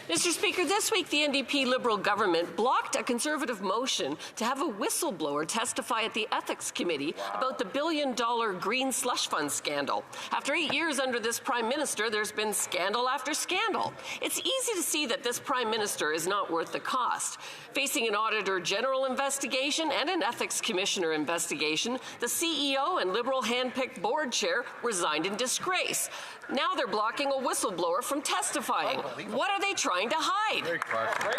Mr. Speaker, this week the NDP-Liberal government blocked a Conservative motion to have a whistleblower testify at the Ethics Committee about the billion-dollar green slush fund scandal. After 8 years under this Prime Minister, there's been scandal after scandal. It's easy to see that this Prime Minister is not worth the cost. Facing an Auditor General investigation and an Ethics Commissioner investigation, the CEO and Liberal hand-picked board chair resigned in disgrace. Now they're blocking a whistleblower from testifying. What are they trying to hide? Great question.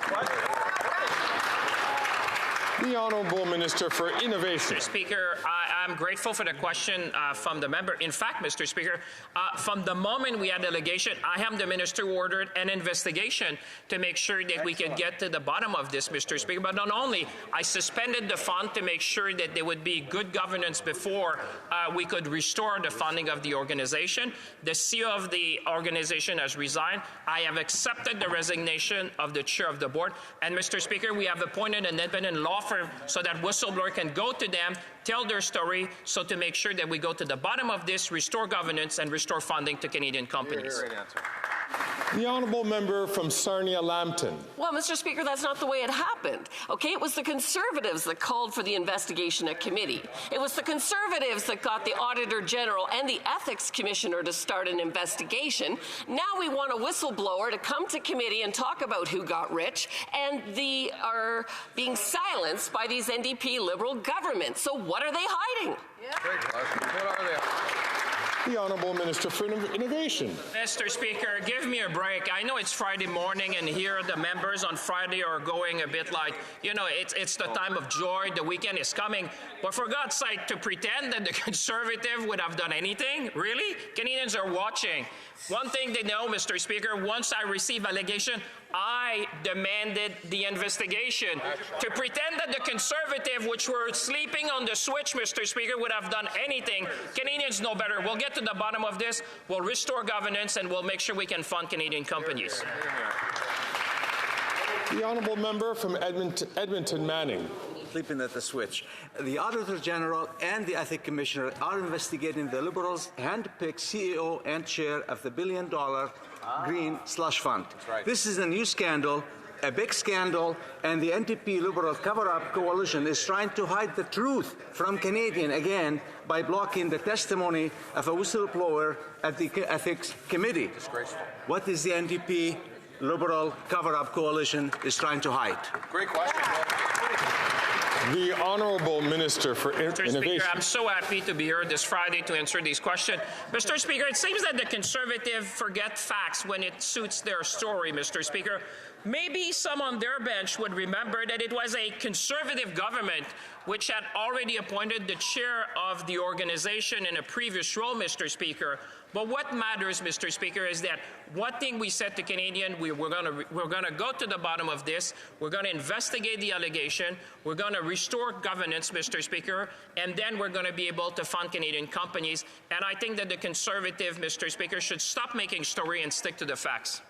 The Honourable Minister for Innovation. Mr. Speaker, I'm grateful for the question from the member. In fact, Mr. Speaker, from the moment we had the allegation, I am the minister who ordered an investigation to make sure that we could get to the bottom of this, Mr. Speaker. But not only, I suspended the fund to make sure that there would be good governance before we could restore the funding of the organization. The CEO of the organization has resigned. I have accepted the resignation of the chair of the board. And, Mr. Speaker, we have appointed an independent law firm so that whistleblower can go to them, tell their story, so to make sure that we go to the bottom of this, restore governance, and restore funding to Canadian companies. The Honourable Member from Sarnia-Lambton. Well, Mr. Speaker, that's not the way it happened. Okay, it was the Conservatives that called for the investigation at committee. It was the Conservatives that got the Auditor General and the Ethics Commissioner to start an investigation. Now we want a whistleblower to come to committee and talk about who got rich, and they are being silenced by these NDP Liberal governments. So what are they hiding? Great question. What are they? The Honourable Minister for Innovation. Mr. Speaker, give me a break. I know it's Friday morning, and here the members on Friday are going a bit like, you know, it's the time of joy, the weekend is coming. But for God's sake, to pretend that the Conservative would have done anything, really? Canadians are watching. One thing they know, Mr. Speaker, once I receive allegation, I demanded the investigation. To pretend that the Conservative, which were sleeping on the switch, Mr. Speaker, would have done anything, Canadians know better. We'll get to the bottom of this, we'll restore governance, and we'll make sure we can fund Canadian companies. The Honourable Member from Edmonton Manning. Sleeping at the switch. The Auditor General and the Ethics Commissioner are investigating the Liberals' hand-picked CEO and chair of the billion-dollar green slush fund. Right. This is a new scandal, a big scandal, and the NDP-Liberal cover-up coalition is trying to hide the truth from Canadians again by blocking the testimony of a whistleblower at the Ethics Committee. Disgraceful. What is the NDP-Liberal cover-up coalition is trying to hide? Great question. The Honourable Minister for Innovation. Mr. Speaker, I'm so happy to be here this Friday to answer these questions. Mr. Speaker, it seems that the Conservative forget facts when it suits their story, Mr. Speaker. Maybe some on their bench would remember that it was a Conservative government which had already appointed the chair of the organization in a previous role, Mr. Speaker. But what matters, Mr. Speaker, is that one thing we said to Canadians, we're going to go to the bottom of this. We're going to investigate the allegation. We're going to restore governance, Mr. Speaker, and then we're going to be able to fund Canadian companies. And I think that the Conservative, Mr. Speaker, should stop making story and stick to the facts.